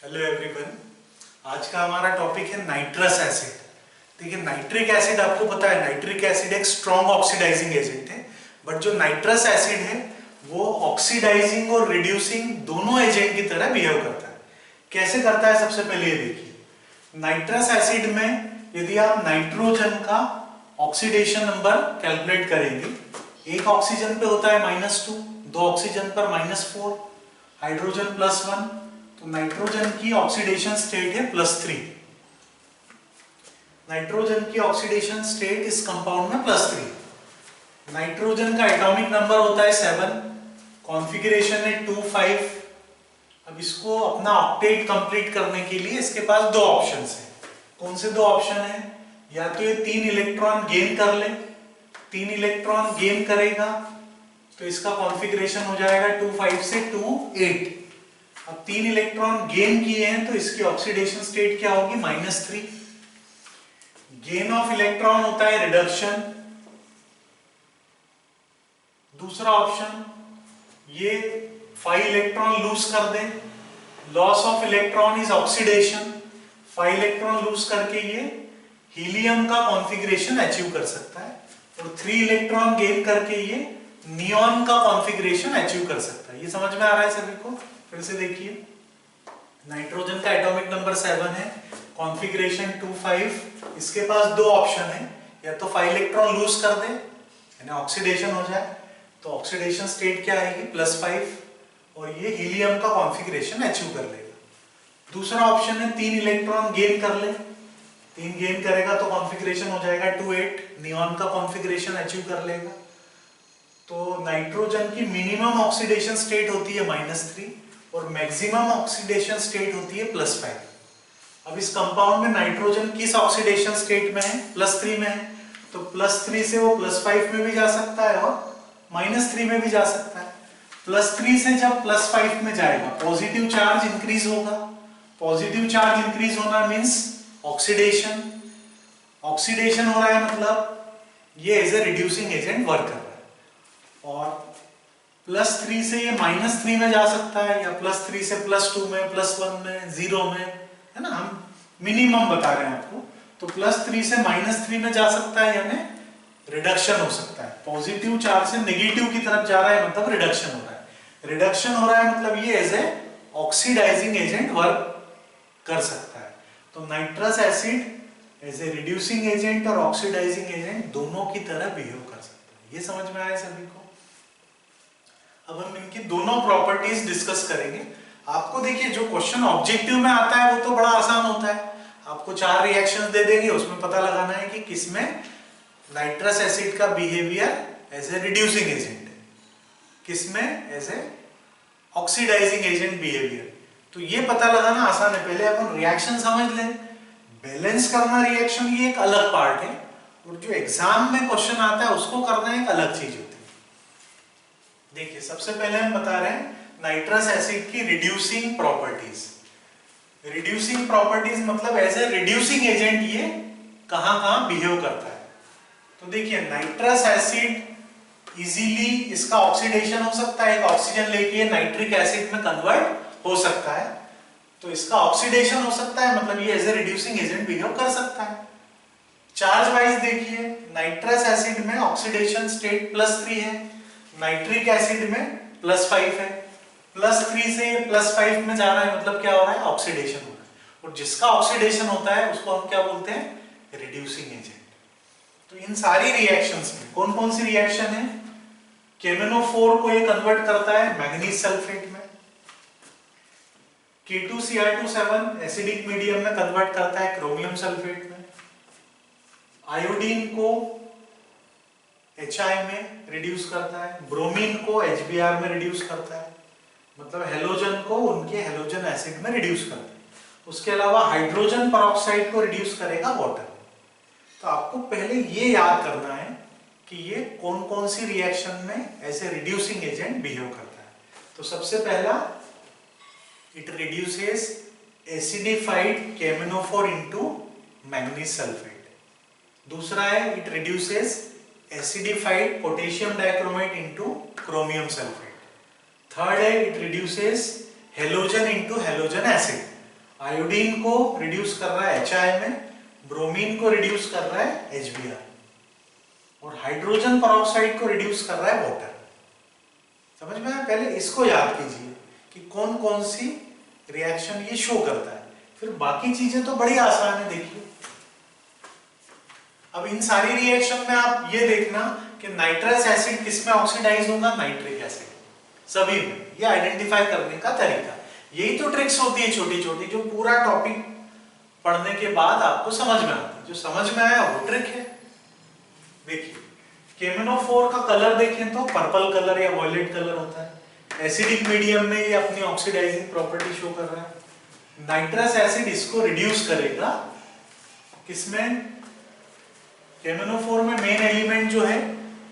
Hello everyone. आज का हमारा टॉपिक है नाइट्रस एसिड। देखिए, नाइट्रिक एसिड आपको पता है, नाइट्रिक एसिड एक स्ट्रॉन्ग ऑक्सीडाइजिंग एजेंट है, बट जो नाइट्रस एसिड है वो ऑक्सीडाइजिंग और रिड्यूसिंग दोनों एजेंट की तरह बिहेव करता है। कैसे करता है, सबसे पहले ये देखिए। नाइट्रस एसिड में यदि आप नाइट्रोजन का ऑक्सीडेशन नंबर कैलकुलेट करेंगे, एक ऑक्सीजन पे होता है -2, दो ऑक्सीजन पर -4, हाइड्रोजन +1, तो नाइट्रोजन की ऑक्सीडेशन स्टेट है +3। नाइट्रोजन की ऑक्सीडेशन स्टेट इस कंपाउंड में +3। नाइट्रोजन का एटॉमिक नंबर होता है 7, कॉन्फ़िगरेशन है 2 5। अब इसको अपना ऑक्टेट कंप्लीट करने के लिए इसके पास दो ऑप्शंस हैं। कौन से दो ऑप्शन हैं? या तो ये 3 इलेक्ट्रॉन गेन कर ले, 3 इलेक्ट्रॉन गेन करेगा तो इसका कॉन्फ़िगरेशन हो जाएगा 2 5 से 2 8। अब 3 इलेक्ट्रॉन गेन किए हैं तो इसकी ऑक्सीडेशन स्टेट क्या होगी? -3। गेन ऑफ इलेक्ट्रॉन होता है रिडक्शन। दूसरा ऑप्शन, ये 5 इलेक्ट्रॉन लूज कर दे, loss of electron is oxidation. 5 electron lose करके ये हीलियम का कॉन्फ़िगरेशन अचीव कर सकता है, और 3 इलेक्ट्रॉन गेन करके ये नियॉन का कॉन्फ़िगरेशन अचीव कर सकता है। ये समझ में आ रहा है सभी को? फिर से देखिए, नाइट्रोजन का एटॉमिक नंबर 7 है, कॉन्फ़िगरेशन 2 5। इसके पास दो ऑप्शन है, या तो 5 इलेक्ट्रॉन लूज कर दे यानी ऑक्सीडेशन हो जाए, तो ऑक्सीडेशन स्टेट क्या आएगी? +5, और ये हीलियम का कॉन्फ़िगरेशन अचीव कर लेगा। दूसरा ऑप्शन है 3 इलेक्ट्रॉन गेन कर ले, 3 गेन करेगा तो कॉन्फ़िगरेशन हो जाएगा 2 8, नियॉन का कॉन्फ़िगरेशन अचीव कर लेगा। तो नाइट्रोजन की मिनिमम ऑक्सीडेशन स्टेट होती है -3 और मैक्सिमम ऑक्सीडेशन स्टेट होती है +5। अब इस कंपाउंड में नाइट्रोजन किस ऑक्सीडेशन स्टेट में है? +3 में है, तो +3 से वो +5 में भी जा सकता है और -3 में भी जा सकता है। +3 से जब +5 में जाएगा, पॉजिटिव चार्ज इंक्रीज होगा। पॉजिटिव चार्ज इंक्रीज होना मीन्स ऑक्सीडेशन। ऑक्सीडेशन हो रहा है मतलब ये as a reducing agent work कर रहा है। और +3 से ये -3 में जा सकता है, या +3 से +2 में, +1 में, 0 में, है ना। हम मिनिमम बता रहे हैं आपको। तो +3 से -3 में जा सकता है, यानी रिडक्शन हो सकता है। पॉजिटिव चार्ज से नेगेटिव की तरफ जा रहा है मतलब रिडक्शन हो रहा है। रिडक्शन हो रहा है मतलब ये as a oxidising agent work कर सकता है। तो nitrous acid as a reducing agent और ऑक्सीडाइजिंग एजेंट दोनों की तरह बिहेव कर सकता है। ये समझ में आया सभी को? अब हम इनकी दोनों प्रॉपर्टीज डिस्कस करेंगे। आपको देखिए, जो क्वेश्चन ऑब्जेक्टिव में आता है वो तो बड़ा आसान होता है। आपको 4 रिएक्शंस दे देंगे, उसमें पता लगाना है कि किसमें नाइट्रस एसिड का behaviour as a reducing agent है, किसमें as a oxidising agent behaviour. तो ये पता लगाना आसान है। पहले अपन रिएक्शन समझ लें। बैलेंस करना रिएक्शन ये एक अलग पार्ट है, और जो एग्जाम में क्वेश्चन आता है उसको करना एक अलग चीज होती है। देखिए, सबसे पहले हम बता रहे हैं नाइट्रस एसिड की रिड्यूसिंग प्रॉपर्टीज। रिड्यूसिंग प्रॉपर्टीज मतलब एज ए रिड्यूसिंग एजेंट ये कहां कहां बिहेव करता है। तो देखिए, नाइट्रस एसिड इजीली इसका ऑक्सीडेशन हो सकता है, एक ऑक्सीजन लेके नाइट्रिक एसिड में कन्वर्ट हो सकता है, तो इसका ऑक्सीडेशन हो सकता है, मतलब ये as a reducing agent behave कर सकता है। चार्ज वाइज देखिए, नाइट्रस एसिड में ऑक्सीडेशन स्टेट +3 है, नाइट्रिक एसिड में +5 है। +3 से +5 में जा रहा है मतलब क्या हो रहा है? ऑक्सीडेशन हो रहा है, और जिसका ऑक्सीडेशन होता है उसको हम क्या बोलते हैं? Reducing agent. तो इन सारी रिएक्शंस में कौन कौन सी रिएक्शन है? KMnO4 को ये कन्वर्ट करता है मैंगनीज सल्फेट में, K2Cr2 एसिडिक मीडियम में कन्वर्ट करता है क्रोमियम सल्फेट में, आयोडीन को HI में रिड्यूस करता है, ब्रोमीन को HBr में रिड्यूस करता है, मतलब हेलोजन को उनके हेलोजन एसिड में रिड्यूस करता है। उसके अलावा हाइड्रोजन परऑक्साइड को रिड्यूस करेगा वाटर। तो आपको पहले ये याद करना है कि ये कौन कौन सी रिएक्शन में ऐसे रिड्यूसिंग एजेंट बिहेव करता है। तो सबसे पहला, it reduces acidified KMnO4 into manganese sulphate. दूसरा है, it reduces acidified potassium dichromate into chromium sulphate. Third है, it reduces halogen into halogen acid. Iodine को रिड्यूस कर रहा है HI में, ब्रोमीन को रिड्यूस कर रहा है HBr, और हाइड्रोजन परऑक्साइड को रिड्यूस कर रहा है वाटर। समझ में आया? पहले इसको याद कीजिए कि कौन कौन सी रिएक्शन ये शो करता है, फिर बाकी चीजें तो बड़ी आसान है। देखिए अब इन सारी रिएक्शन में आप ये देखना कि नाइट्रस एसिड किस में ऑक्सीडाइज होगा, नाइट्रिक एसिड, सभी में। ये आइडेंटिफाई करने का तरीका, यही तो ट्रिक्स होती है छोटी छोटी, जो पूरा टॉपिक पढ़ने के बाद आपको समझ में आती है। जो समझ में आया वो ट्रिक है। देखिए केमिनोफोर का कलर देखें तो पर्पल कलर या वॉयलेट कलर होता है। एसिडिक मीडियम में ये अपनी ऑक्सीडाइजिंग प्रॉपर्टी शो कर रहा है। नाइट्रस एसिड इसको रिड्यूस करेगा किसमें, केमिनोफोर में मेन एलिमेंट जो है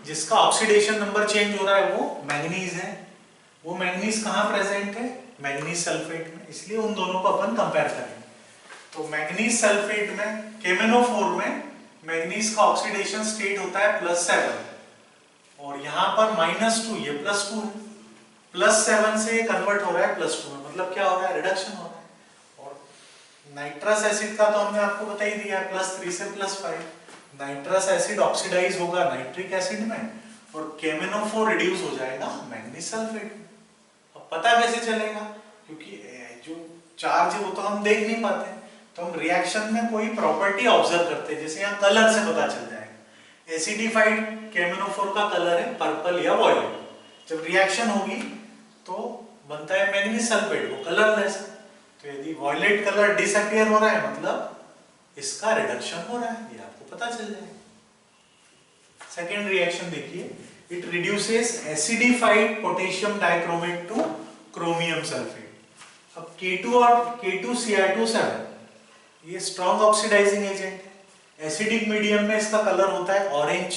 जिसका ऑक्सीडेशन नंबर चेंज हो रहा है वो मैंगनीज है। वो मैंगनीज कहाँ प्रेजेंट है, मैंगनीज सल्फेट में, इसलिए उन दोनों को अपन कंपेयर करेंगे। तो मैंगनीज सल्फेट में, केमिनोफोर में मैंगनीज का ऑक्सीडेशन स्टेट होता है +7 और यहाँ पर -2, ये +2 है। +7 से ये कन्वर्ट हो रहा है +2 में, मतलब क्या हो रहा है, रिडक्शन हो रहा है। और नाइट्रस एसिड का तो हमने आपको बता ही दिया है, +3 से +5। नाइट्रस एसिड ऑक्सीडाइज होगा नाइट्रिक एसिड में और केमिनोफोर रिड्यूस हो जाएगा मैंगनीज सल्फेट में। अब पता कैसे चलेगा, क्योंकि जो चार्ज है वो तो हम देख नहीं पाते, तो हम रिएक्शन में कोई प्रॉपर्टी ऑब्जर्व करते हैं, जैसे यहाँ कलर से पता चल जाएगा। एसिडिफाइड केमिनोफोर का कलर है पर्पल या वॉयलेट। जब रिएक्शन होगी तो बनता है मैंगनीज सल्फेट, वो कलरलेस। तो यदि वॉयलेट कलर डिसअपीयर हो रहा है मतलब इसका रिडक्शन हो रहा है, ये आपको पता चल जाएगा। सेकेंड रिएक्शन देखिए, it reduces acidified potassium dichromate two chromium sulphate. अब K2 और K2Cr2 ये स्ट्रॉन्ग ऑक्सीडाइजिंग एजेंट है। एसिडिक मीडियम में इसका कलर होता है ऑरेंज।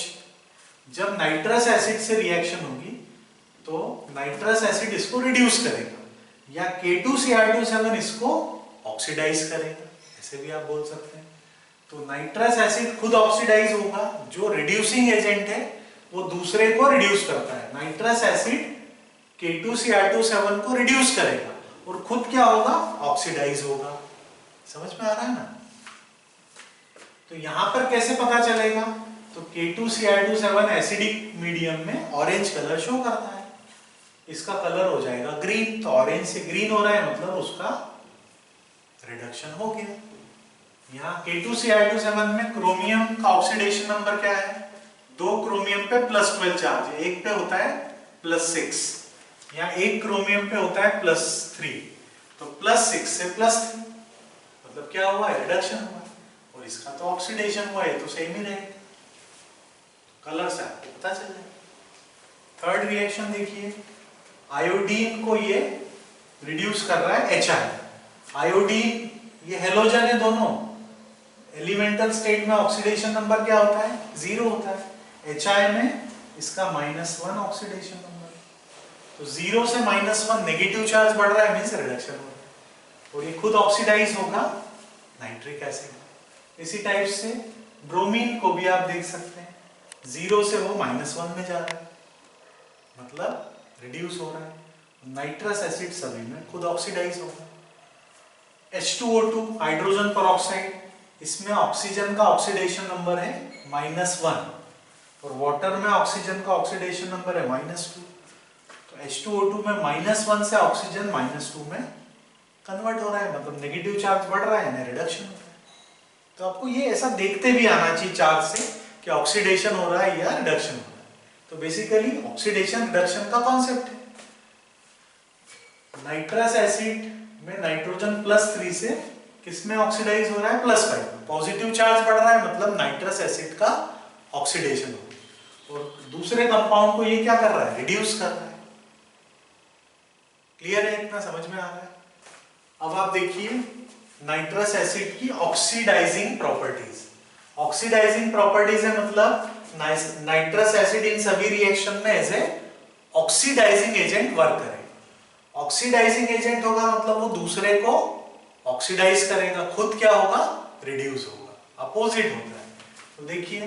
जब नाइट्रस एसिड से रिएक्शन होगी तो नाइट्रस एसिड इसको रिड्यूस करेगा या K2Cr2 इसको ऑक्सीडाइज करेगा, ऐसे भी आप बोल सकते हैं। तो नाइट्रस एसिड खुद ऑक्सीडाइज होगा, जो रिड्यूसिंग एजेंट है वो दूसरे को रिड्यूस करता है। नाइट्रस एसिड K2Cr2 को रिड्यूस करेगा और खुद क्या होगा, ऑक्सीडाइज होगा। समझ में आ रहा है ना? तो यहां पर कैसे पता चलेगा, तो K2Cr2 एसिडिक मीडियम में ऑरेंज कलर शो करता है, इसका कलर हो जाएगा ग्रीन। तो ऑरेंज से ग्रीन हो रहा है मतलब उसका रिडक्शन हो गया। यहाँ K2Cr2 में क्रोमियम का ऑक्सीडेशन नंबर क्या है, 2 क्रोमियम पे +12 चार्ज है, एक पे होता है +6, यहाँ एक क्रोमियम पे होता है +3, तो +6 से +3 मतलब क्या हुआ है, रिडक्शन हुआ है। और इसका तो ऑक्सीडेशन हुआ है, तो सेम ही रहेगा। कलर से आपको पता चल जाएगा। थर्ड रिएक्शन देखिए, आयोडीन को ये रिड्यूस कर रहा है HI। आयोडीन ये हेलोजन है, दोनों एलिमेंटल स्टेट में ऑक्सीडेशन नंबर क्या होता है, 0 होता है। HI में इसका -1 ऑक्सीडेशन नंबर, तो 0 से -1 नेगेटिव चार्ज बढ़ रहा है, मींस रिडक्शन हो रहा है और ये खुद ऑक्सीडाइज होगा नाइट्रिक एसिड। इसी टाइप से ब्रोमीन को भी आप देख सकते हैं, 0 से वो -1 में जा रहा है, मतलब रिड्यूस हो रहा है। नाइट्रस एसिड सभी में खुद ऑक्सीडाइज होगा। H2O2 हाइड्रोजन परऑक्साइड, इसमें ऑक्सीजन का ऑक्सीडेशन नंबर है -1 और वाटर में ऑक्सीजन का ऑक्सीडेशन नंबर है -2। तो H2O2 में -1 से ऑक्सीजन -2 में कन्वर्ट हो रहा है, मतलब नेगेटिव चार्ज बढ़ रहा है, रिडक्शन हो रहा है। तो आपको ये ऐसा देखते भी आना चाहिए चार्ज से कि ऑक्सीडेशन हो रहा है या रिडक्शन हो रहा है। तो बेसिकली ऑक्सीडेशन रिडक्शन का कॉन्सेप्ट है। नाइट्रस एसिड में नाइट्रोजन +3 से किसमें ऑक्सीडाइज हो रहा है, +5। पॉजिटिव चार्ज बढ़ रहा है मतलब नाइट्रस एसिड का ऑक्सीडेशन हो रहा है और दूसरे कंपाउंड को ये क्या कर रहा है, रिड्यूस कर रहा है। क्लियर है, इतना समझ में आ रहा है? अब आप देखिए नाइट्रस एसिड की ऑक्सीडाइजिंग प्रॉपर्टीज। ऑक्सीडाइजिंग प्रॉपर्टीज है मतलब नाइट्रस एसिड इन सभी रिएक्शन में as a oxidising agent work करेगा। ऑक्सीडाइजिंग एजेंट होगा मतलब वो दूसरे को ऑक्सीडाइज करेगा, खुद क्या होगा, रिड्यूस होगा, अपोजिट होता है। तो देखिए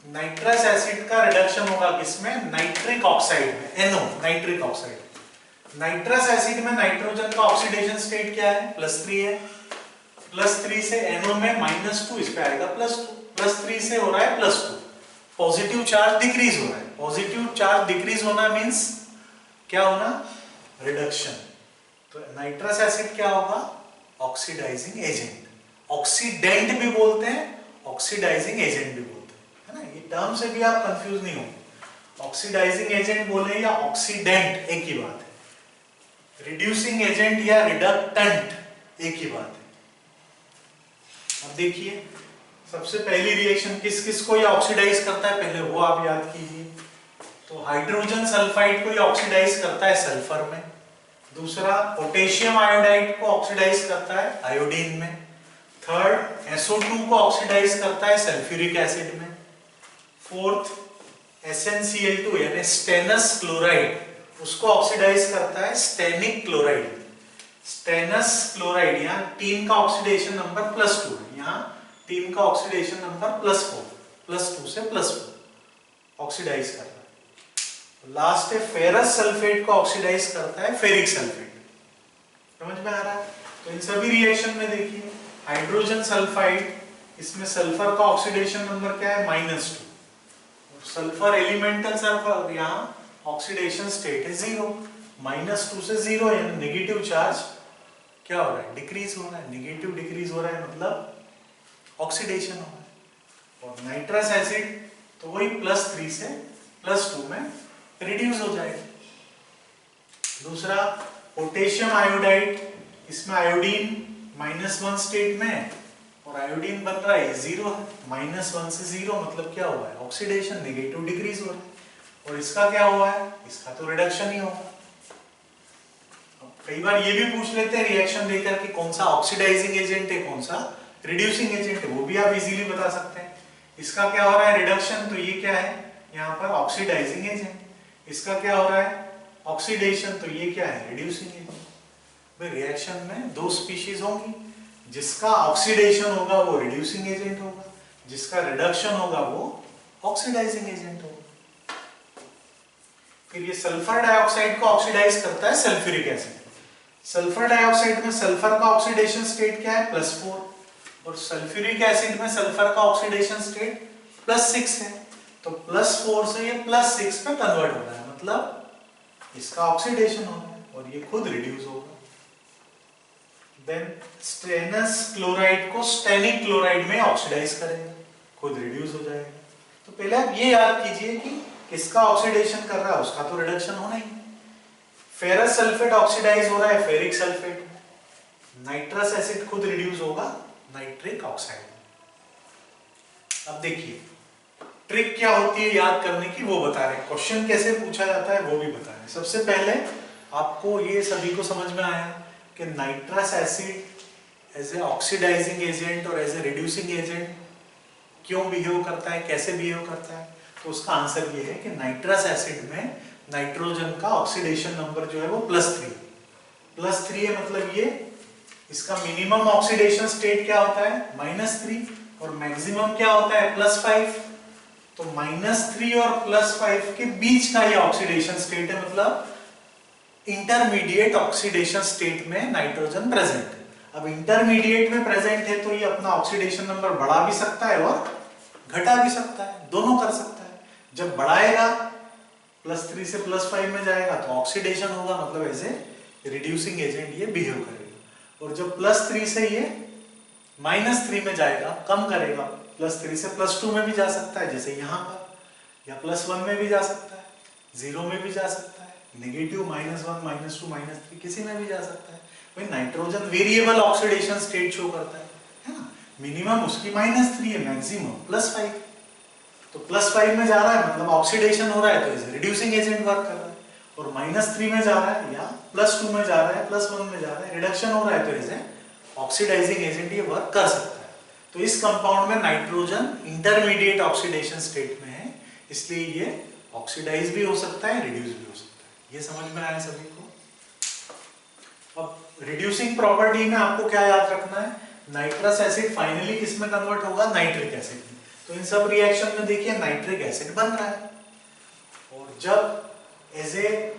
नाइट्रस एसिड का रिडक्शन होगा किसमें, नाइट्रिक ऑक्साइड में, NO nitric oxide. Nitrous acid में नाइट्रोजन का ऑक्सीडेशन स्टेट क्या है, +3 है, +3 से NO में -2, इस पे आएगा +2, +3 से हो रहा है +2, पॉजिटिव चार्ज डिक्रीज हो रहा है। पॉजिटिव चार्ज डिक्रीज होना मींस क्या होना, रिडक्शन। तो नाइट्रस एसिड क्या होगा, ऑक्सीडाइजिंग एजेंट। ऑक्सीडेंट भी बोलते हैं, ऑक्सीडाइजिंग एजेंट भी बोलते हैं, है ना, ये टर्म से भी आप कंफ्यूज नहीं होंगे। ऑक्सीडाइजिंग एजेंट बोले या ऑक्सीडेंट एक ही बात है, रिड्यूसिंग एजेंट या रिडक्टेंट एक ही बात है। अब देखिए सबसे पहली रिएक्शन किस किस को ये ऑक्सीडाइज करता है, पहले वो आप याद कीजिए। तो हाइड्रोजन सल्फाइड को ये ऑक्सीडाइज करता है सल्फर में। दूसरा पोटेशियम आयोडाइड को ऑक्सीडाइज करता है आयोडीन में। थर्ड SO2 को ऑक्सीडाइज करता है सल्फ्यूरिक एसिड में। फोर्थ SnCl2 यानी स्टेनस क्लोराइड, उसको ऑक्सीडाइज करता है स्टेनिक क्लोराइड। स्टेनस क्लोराइड, यहाँ टीन का ऑक्सीडेशन नंबर +2 है, यहाँ टीन का ऑक्सीडेशन नंबर +4, +2 से +4 ऑक्सीडाइज करता है। लास्ट है फेरस सल्फेट को ऑक्सीडाइज करता है फेरिक सल्फेट। समझ में आ रहा है? तो इन सभी रिएक्शन में देखिए हाइड्रोजन सल्फाइड, इसमें सल्फर का ऑक्सीडेशन नंबर क्या है, -2। सल्फर एलिमेंटल सल्फर, यहाँ ऑक्सीडेशन स्टेट है 0, -2 से 0 यानी नेगेटिव चार्ज क्या हो रहा है, डिक्रीज हो रहा है। नेगेटिव डिक्रीज हो रहा है मतलब ऑक्सीडेशन हो रहा है। और नाइट्रस एसिड तो वही +3 से +2 में रिड्यूस हो जाएगा। दूसरा पोटेशियम आयोडाइड, इसमें आयोडीन -1 स्टेट में और आयोडीन बन रहा है 0 है, -1 से 0 मतलब क्या हुआ है, ऑक्सीडेशन, नेगेटिव डिक्रीज हो रहा है। और इसका क्या हुआ है, इसका तो रिडक्शन ही होगा। कई बार ये भी पूछ लेते हैं रिएक्शन देकर कि कौन सा ऑक्सीडाइजिंग एजेंट है, कौन सा रिड्यूसिंग एजेंट है, वो भी आप इजीली बता सकते हैं। इसका क्या हो रहा है, रिडक्शन, तो ये क्या है यहाँ पर ऑक्सीडाइजिंग एजेंट। इसका क्या हो रहा है, ऑक्सीडेशन, तो ये क्या है, रिड्यूसिंग एजेंट। भाई रिएक्शन में दो स्पीशीज होंगी, जिसका ऑक्सीडेशन होगा वो रिड्यूसिंग एजेंट होगा, जिसका रिडक्शन होगा वो ऑक्सीडाइजिंग एजेंट होगा। फिर ये सल्फर डाइऑक्साइड को ऑक्सीडाइज करता है सल्फ्यूरिक एसिड। सल्फर डाइऑक्साइड में सल्फर का ऑक्सीडेशन स्टेट क्या है, +4, और सल्फ्यूरिक एसिड में सल्फर का ऑक्सीडेशन स्टेट +6 है। तो +4 से ये +6 पे कन्वर्ट हो रहा है, मतलब इसका ऑक्सीडेशन हो रहा है और ये खुद रिड्यूस होगा। देन स्टेनस क्लोराइड को स्टेनिक क्लोराइड में ऑक्सीडाइज करेगा, खुद रिड्यूस हो जाएगा। तो पहले आप ये याद कीजिए कि किसका ऑक्सीडेशन कर रहा है, उसका तो रिडक्शन होना ही। फेरस सल्फेट ऑक्सीडाइज हो रहा है फेरिक सल्फेट में, नाइट्रस एसिड खुद रिड्यूस होगा नाइट्रिक ऑक्साइड। अब देखिए ट्रिक क्या होती है याद करने की, वो बता रहे हैं, क्वेश्चन कैसे पूछा जाता है वो भी बता रहे हैं। सबसे पहले आपको ये सभी को समझ में आया कि nitrous acid as a oxidising agent और एज ए रिड्यूसिंग एजेंट क्यों बिहेव करता है, कैसे बिहेव करता है। तो उसका आंसर ये है कि नाइट्रस एसिड में नाइट्रोजन का ऑक्सीडेशन नंबर जो है वो +3 है, मतलब ये इसका मिनिमम ऑक्सीडेशन स्टेट क्या होता है, -3, और मैक्सिमम क्या होता है, +5। तो -3 और +5 के बीच का ये ऑक्सीडेशन स्टेट है, मतलब इंटरमीडिएट ऑक्सीडेशन स्टेट में नाइट्रोजन प्रेजेंट है। अब इंटरमीडिएट में प्रेजेंट है तो ये अपना ऑक्सीडेशन नंबर बढ़ा भी सकता है और घटा भी सकता है, दोनों कर सकता है। जब बढ़ाएगा +3 से +5 में जाएगा तो ऑक्सीडेशन होगा, मतलब ऐसे रिड्यूसिंग एजेंट ये बिहेव करेगा। और जब +3 से ये -3 में जाएगा, कम करेगा, +3 से +2 में भी जा सकता है जैसे यहाँ पर, या +1 में भी जा सकता है, 0 में भी जा सकता है, नेगेटिव -1, -2, -3 किसी में भी जा सकता है। भाई nitrogen variable oxidation state show करता है ना, मिनिमम उसकी -3 है, मैक्सिमम +5। तो +5 में जा रहा है मतलब ऑक्सीडेशन हो रहा है, तो इसे रिड्यूसिंग एजेंट वर्क कर रहा है। और -3 में जा रहा है या +2 में जा रहा है, +1 में जा रहा है, रिडक्शन हो रहा है, तो इसे ऑक्सीडाइजिंग एजेंट ये वर्क कर सकता है। तो इस कंपाउंड में नाइट्रोजन इंटरमीडिएट ऑक्सीडेशन स्टेट में है, इसलिए ये ऑक्सीडाइज भी हो सकता है, रिड्यूस भी हो सकता है। ये समझ में आया सभी को। अब रिड्यूसिंग प्रॉपर्टी में आपको क्या याद रखना है, नाइट्रस एसिड फाइनली किस में कन्वर्ट होगा, नाइट्रिक एसिड में। तो इन सब रिएक्शन में देखिए नाइट्रिक एसिड बन रहा है, और जब एज ए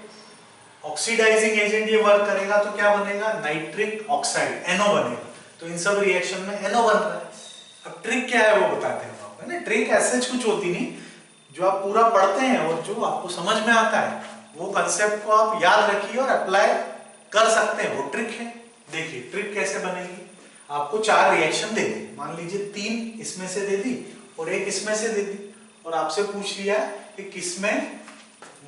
ऑक्सीडाइजिंग एजेंट ये वर्क करेगा तो क्या बनेगा, नाइट्रिक ऑक्साइड, NO बनेगा। तो इन सब रिएक्शन में NO बन रहा है। अब ट्रिक क्या है वो बताते हैं आपको, है ना। ट्रिक ऐसे कुछ होती नहीं, जो आप पूरा पढ़ते हैं और जो आपको समझ में आता है वो कंसेप्ट को आप याद रखिए और अप्लाई कर सकते हैं, वो ट्रिक है। देखिए ट्रिक कैसे बनेगी। आपको 4 रिएक्शन दे दी, मान लीजिए 3 इसमें से दे दी और 1 इसमें से दे दी, और आपसे पूछ लिया कि किसमें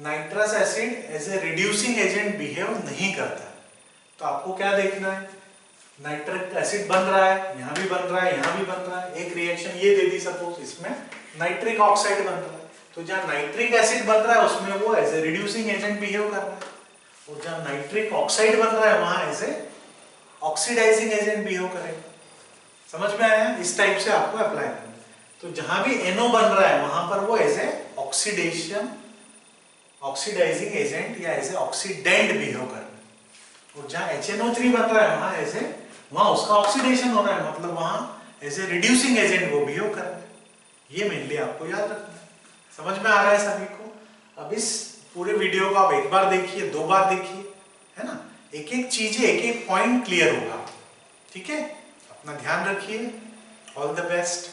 nitrous acid as a reducing agent behave नहीं करता। तो आपको क्या देखना है, नाइट्रिक एसिड बन रहा है, यहाँ भी बन रहा है, यहाँ भी बन रहा है। एक रिएक्शन ये दे दी सपोज, इसमें नाइट्रिक ऑक्साइड बन रहा है, तो जहाँ नाइट्रिक एसिड बन रहा है उसमें वो as a reducing agent behave कर रहा है, और जहाँ नाइट्रिक ऑक्साइड बन रहा है वहां as a oxidising agent behave करेगा। समझ में आया? इस टाइप से आपको अप्लाई करना है। तो जहां भी NO बन रहा है वहां पर वो एज ए ऑक्सीडाइजिंग एजेंट या एज ए ऑक्सीडेंट बिहेव कर रहा है, और जहां HNO3 बन रहा है वहां उसका ऑक्सीडेशन हो रहा है, मतलब वहां एज ए रिड्यूसिंग एजेंट वो बिहेव कर रहा है। ये मेनली आपको याद रखना है। समझ में आ रहा है सभी को? अब इस पूरे वीडियो को आप एक बार देखिए, 2 बार देखिए, है ना। एक एक चीजें, एक एक पॉइंट क्लियर होगा। ठीक है, अपना ध्यान रखिए। All the best.